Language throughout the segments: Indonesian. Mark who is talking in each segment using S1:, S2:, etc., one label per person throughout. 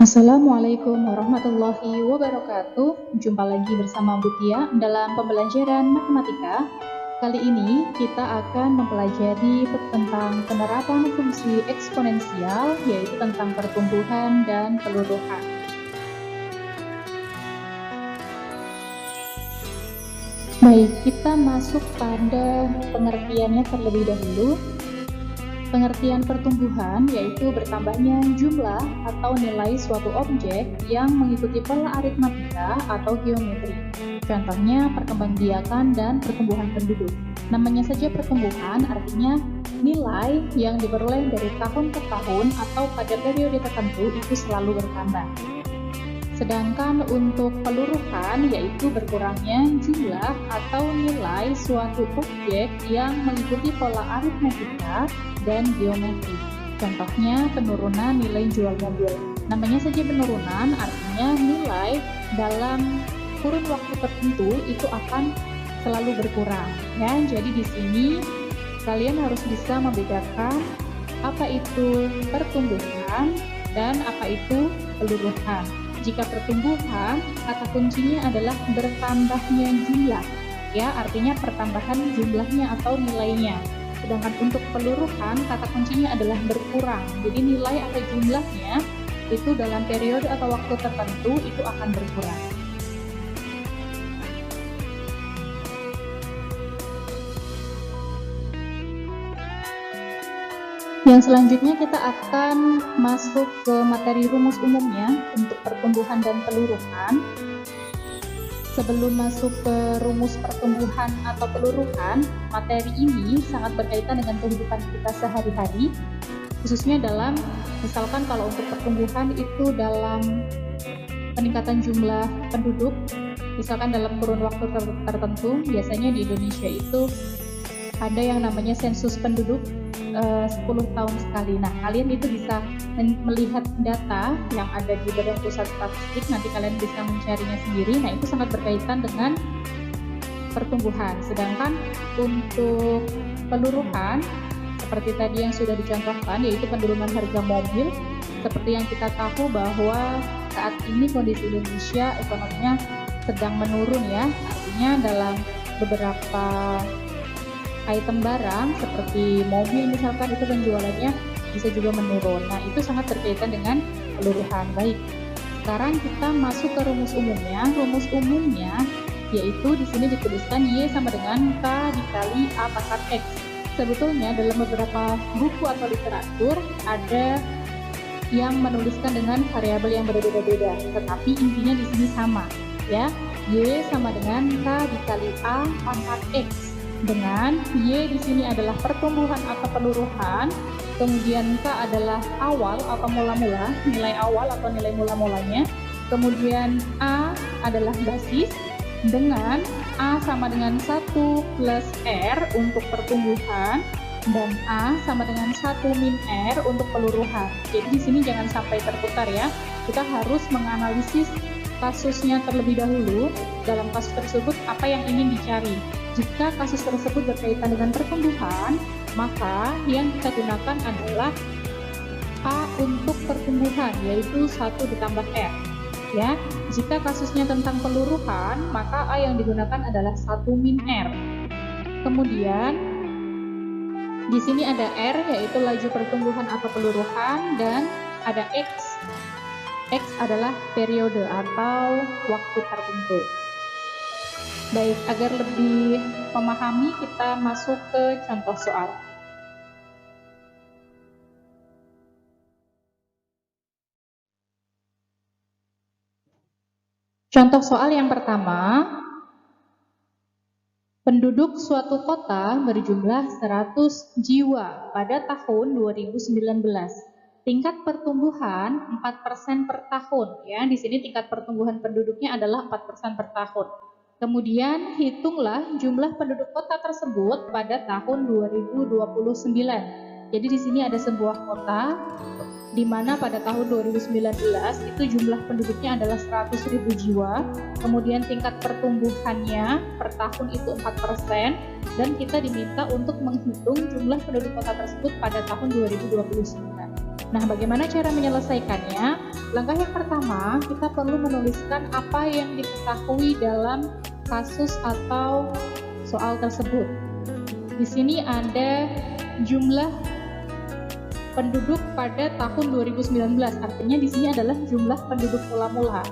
S1: Assalamualaikum warahmatullahi wabarakatuh. Jumpa lagi bersama Butia dalam pembelajaran matematika. Kali ini kita akan mempelajari tentang penerapan fungsi eksponensial, yaitu tentang pertumbuhan dan peluruhan. Baik, kita masuk pada pengertiannya terlebih dahulu. Pengertian pertumbuhan yaitu bertambahnya jumlah atau nilai suatu objek yang mengikuti pola aritmatika atau geometri. Contohnya perkembangbiakan dan pertumbuhan penduduk. Namanya saja pertumbuhan, artinya nilai yang diperoleh dari tahun ke tahun atau pada periode tertentu itu selalu bertambah. Sedangkan untuk peluruhan yaitu berkurangnya jumlah atau nilai suatu objek yang mengikuti pola aritmatika dan geometri. Contohnya penurunan nilai jual mobil. Namanya saja penurunan, artinya nilai dalam kurun waktu tertentu itu akan selalu berkurang. Ya, jadi di sini kalian harus bisa membedakan apa itu pertumbuhan dan apa itu peluruhan. Jika pertumbuhan, kata kuncinya adalah bertambahnya jumlah, ya, artinya pertambahan jumlahnya atau nilainya. Sedangkan untuk peluruhan, kata kuncinya adalah berkurang. Jadi nilai atau jumlahnya itu dalam periode atau waktu tertentu itu akan berkurang. Yang selanjutnya kita akan masuk ke materi rumus umumnya untuk pertumbuhan dan peluruhan. Sebelum masuk ke rumus pertumbuhan atau peluruhan, materi ini sangat berkaitan dengan kehidupan kita sehari-hari, khususnya dalam, misalkan kalau untuk pertumbuhan itu dalam peningkatan jumlah penduduk, misalkan dalam kurun waktu tertentu, biasanya di Indonesia itu ada yang namanya sensus penduduk 10 tahun sekali. Nah, kalian itu bisa melihat data yang ada di Badan Pusat Statistik, nanti kalian bisa mencarinya sendiri. Nah, itu sangat berkaitan dengan pertumbuhan. Sedangkan untuk peluruhan, seperti tadi yang sudah dicontohkan, yaitu penurunan harga mobil, seperti yang kita tahu bahwa saat ini kondisi Indonesia ekonominya sedang menurun, ya. Artinya dalam beberapa item barang seperti mobil misalkan itu penjualannya bisa juga menurun. Nah, itu sangat berkaitan dengan peluruhan. Baik, sekarang kita masuk ke rumus umumnya. Rumus umumnya yaitu di sini dituliskan Y sama dengan K dikali A pangkat X. Sebetulnya dalam beberapa buku atau literatur ada yang menuliskan dengan variabel yang berbeda-beda, tetapi intinya di sini sama, ya. Y sama dengan K dikali A pangkat X. Dengan Y di sini adalah pertumbuhan atau peluruhan, kemudian K adalah awal atau mula-mula, nilai awal atau nilai mula-mulanya, kemudian A adalah basis, dengan A sama dengan 1 plus R untuk pertumbuhan, dan A sama dengan 1 min R untuk peluruhan. Jadi di sini jangan sampai terputar, ya. Kita harus menganalisis kasusnya terlebih dahulu. Dalam kasus tersebut apa yang ingin dicari. Jika kasus tersebut berkaitan dengan pertumbuhan, maka yang kita gunakan adalah A untuk pertumbuhan, yaitu 1 ditambah R. Ya, jika kasusnya tentang peluruhan, maka A yang digunakan adalah 1 min R. Kemudian di sini ada R, yaitu laju pertumbuhan atau peluruhan, dan ada X. X adalah periode atau waktu tertentu. Baik, agar lebih memahami, kita masuk ke contoh soal. Contoh soal yang pertama, penduduk suatu kota berjumlah 100 jiwa pada tahun 2019. Tingkat pertumbuhan 4% per tahun, ya. Di sini tingkat pertumbuhan penduduknya adalah 4% per tahun. Kemudian hitunglah jumlah penduduk kota tersebut pada tahun 2029. Jadi di sini ada sebuah kota di mana pada tahun 2019 itu jumlah penduduknya adalah 100.000 jiwa. Kemudian tingkat pertumbuhannya per tahun itu 4%, dan kita diminta untuk menghitung jumlah penduduk kota tersebut pada tahun 2029. Nah, bagaimana cara menyelesaikannya? Langkah yang pertama, kita perlu menuliskan apa yang diketahui dalam kasus atau soal tersebut. Di sini ada jumlah penduduk pada tahun 2019, artinya di sini adalah jumlah penduduk mula-mula.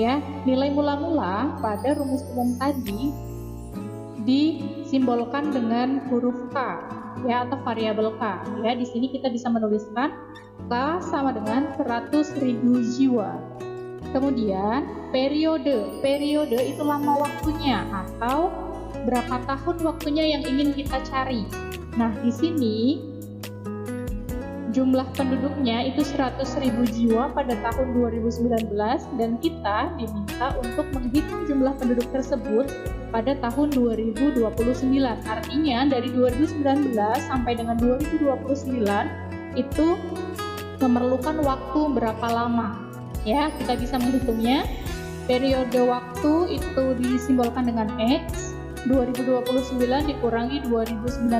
S1: Ya, nilai mula-mula pada rumus umum tadi disimbolkan dengan huruf K, ya, atau variabel K. Ya, di sini kita bisa menuliskan K sama dengan 100.000 jiwa. Kemudian periode itu lama waktunya atau berapa tahun waktunya yang ingin kita cari. Nah, di sini jumlah penduduknya itu 100.000 jiwa pada tahun 2019 dan kita diminta untuk menghitung jumlah penduduk tersebut pada tahun 2029. Artinya dari 2019 sampai dengan 2029 itu memerlukan waktu berapa lama. Ya, kita bisa menghitungnya. Periode waktu itu disimbolkan dengan X. 2029 dikurangi 2019.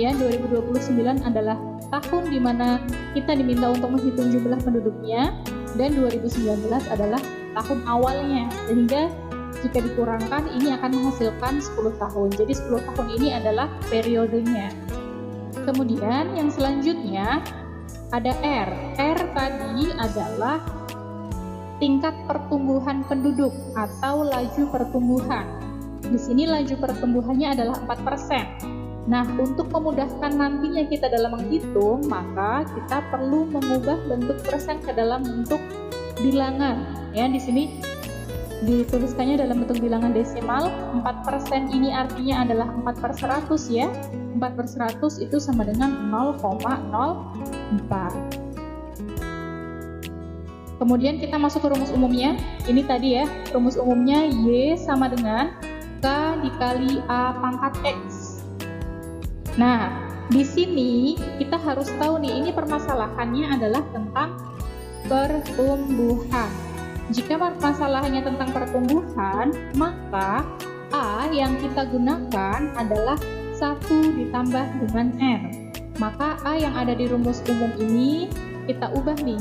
S1: Ya, 2029 adalah tahun di mana kita diminta untuk menghitung jumlah penduduknya dan 2019 adalah tahun awalnya, sehingga jika dikurangkan ini akan menghasilkan 10 tahun. Jadi 10 tahun ini adalah periodenya. Kemudian yang selanjutnya ada R. R tadi adalah tingkat pertumbuhan penduduk atau laju pertumbuhan. Di sini laju pertumbuhannya adalah 4%. Nah, untuk memudahkan nantinya kita dalam menghitung, maka kita perlu mengubah bentuk persen ke dalam bentuk bilangan. Ya, di sini dituliskannya dalam bentuk bilangan desimal. 4% ini artinya adalah 4/100 ya. 4/100 itu sama dengan 0,04. Kemudian kita masuk ke rumus umumnya. Ini tadi ya, rumus umumnya Y sama dengan K dikali A pangkat X. Nah, di sini kita harus tahu nih, ini permasalahannya adalah tentang pertumbuhan. Jika permasalahannya tentang pertumbuhan, maka A yang kita gunakan adalah 1 ditambah dengan R. Maka A yang ada di rumus umum ini kita ubah nih,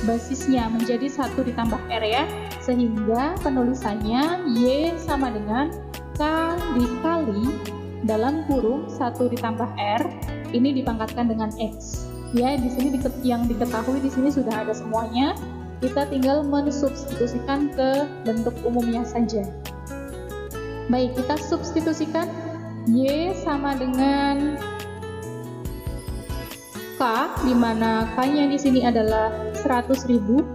S1: basisnya menjadi 1 ditambah R ya, sehingga penulisannya Y sama dengan K dikali dalam kurung 1 ditambah R, ini dipangkatkan dengan X. Ya, di sini yang diketahui di sini sudah ada semuanya. Kita tinggal mensubstitusikan ke bentuk umumnya saja. Baik, kita substitusikan. Y sama dengan K, di mana K-nya di sini adalah 100.000.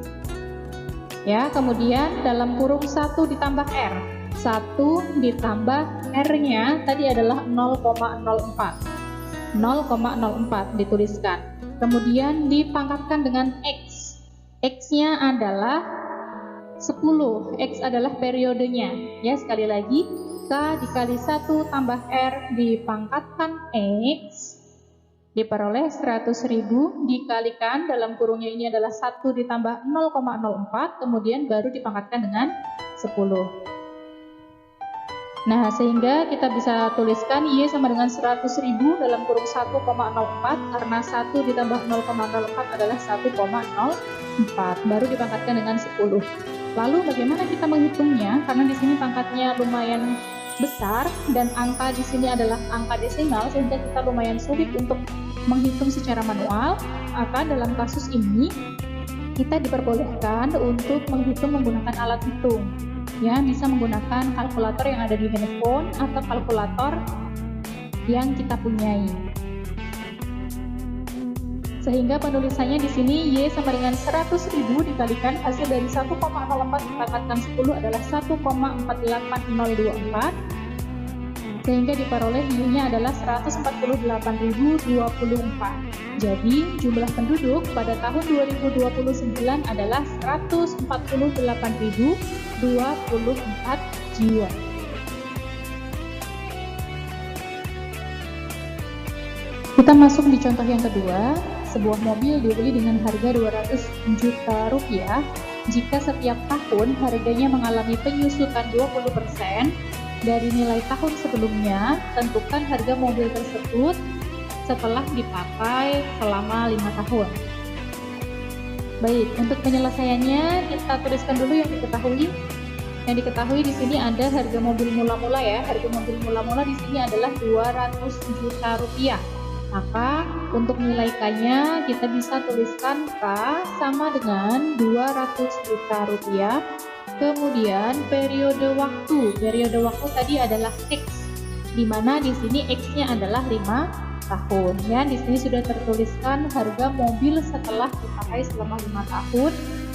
S1: Ya, kemudian dalam kurung 1 ditambah R. 1 ditambah R-nya tadi adalah 0,04. 0,04 dituliskan. Kemudian dipangkatkan dengan X. X-nya adalah 10. X adalah periodenya. Ya, sekali lagi, K dikali 1 tambah R dipangkatkan X diperoleh 100.000 dikalikan dalam kurungnya ini adalah 1 ditambah 0,04, kemudian baru dipangkatkan dengan 10. Nah, sehingga kita bisa tuliskan Y sama dengan 100.000 dalam kurung 1,04, karena 1 ditambah 0,04 adalah 1,04, baru dipangkatkan dengan 10. Lalu bagaimana kita menghitungnya? Karena di sini pangkatnya lumayan besar dan angka di sini adalah angka desimal, sehingga kita lumayan sulit untuk menghitung secara manual. Maka dalam kasus ini kita diperbolehkan untuk menghitung menggunakan alat hitung. Ya, bisa menggunakan kalkulator yang ada di handphone atau kalkulator yang kita punyai. Sehingga penulisannya di sini Y sama dengan 100.000 dikalikan hasil dari 1,04 dipangkatkan 10 adalah 1,48024, sehingga diperoleh Y-nya adalah 148.024. Jadi jumlah penduduk pada tahun 2029 adalah 148.024 jiwa. Kita masuk di contoh yang kedua. Sebuah mobil dibeli dengan harga 200 juta rupiah. Jika setiap tahun harganya mengalami penyusutan 20% dari nilai tahun sebelumnya, tentukan harga mobil tersebut setelah dipakai selama 5 tahun. Baik, untuk penyelesaiannya kita tuliskan dulu yang diketahui. Yang diketahui di sini ada harga mobil mula-mula ya. Harga mobil mula-mula di sini adalah 200 juta rupiah. Maka untuk nilai K-nya kita bisa tuliskan K sama dengan 200 juta rupiah. Kemudian periode waktu. Periode waktu tadi adalah X, di mana di sini X-nya adalah 5 tahun. Ya, di sini sudah tertuliskan harga mobil setelah dipakai selama 5 tahun.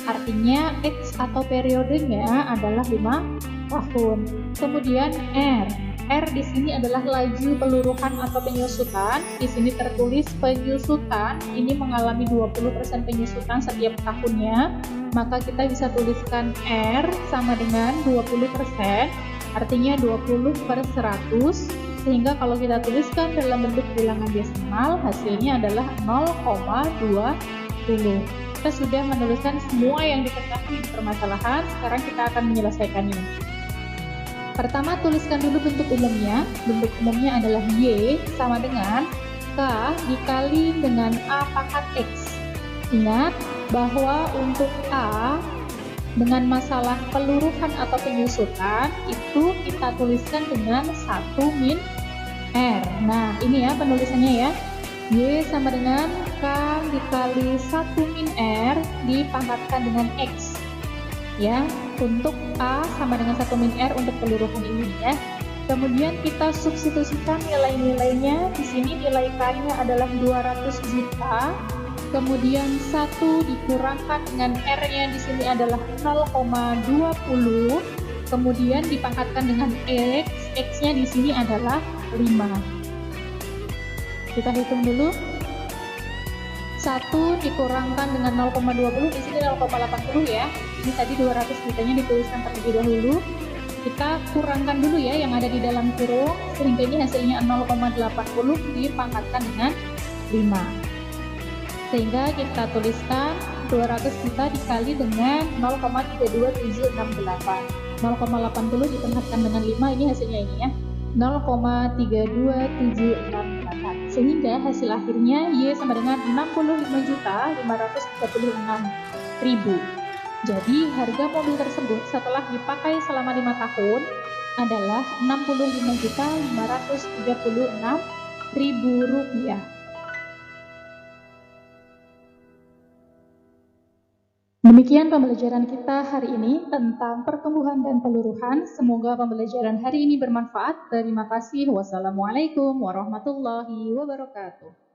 S1: Artinya X atau periodenya adalah 5 tahun. Kemudian R. R di sini adalah laju peluruhan atau penyusutan. Di sini tertulis penyusutan ini mengalami 20% penyusutan setiap tahunnya. Maka kita bisa tuliskan R sama dengan 20%, artinya 20 per 100. Sehingga kalau kita tuliskan dalam bentuk bilangan desimal, hasilnya adalah 0,20. Kita sudah menuliskan semua yang diketahui di permasalahan. Sekarang kita akan menyelesaikannya. Pertama, tuliskan dulu bentuk umumnya. Bentuk umumnya adalah Y sama dengan K dikali dengan A pangkat X. Ingat bahwa untuk A dengan masalah peluruhan atau penyusutan itu kita tuliskan dengan 1 min R. Nah, ini ya penulisannya ya. Y sama dengan K dikali 1 min R dipangkatkan dengan X. Ya, untuk A sama dengan 1 min R untuk peluruhan ini ya. Kemudian kita substitusikan nilai-nilainya. Di sini nilai K-nya adalah 200 juta. Kemudian 1 dikurangkan dengan R-nya di sini adalah 0,20. Kemudian dipangkatkan dengan X. X-nya di sini adalah 5. Kita hitung dulu. 1 dikurangkan dengan 0,20 di sini 0,80 ya. Ini tadi 200 jutanya dituliskan terlebih dahulu. Kita kurangkan dulu ya yang ada di dalam kurung, sehingga ini hasilnya 0,80 dipangkatkan dengan 5. Sehingga kita tuliskan 200 juta dikali dengan 0,32768. 0,80 dipangkatkan dengan 5, ini hasilnya ini ya. 0,32768. Sehingga hasil akhirnya Y sama dengan 65.536.000. Jadi harga mobil tersebut setelah dipakai selama 5 tahun adalah 65.536.000 rupiah. Demikian pembelajaran kita hari ini tentang pertumbuhan dan peluruhan. Semoga pembelajaran hari ini bermanfaat. Terima kasih. Wassalamualaikum warahmatullahi wabarakatuh.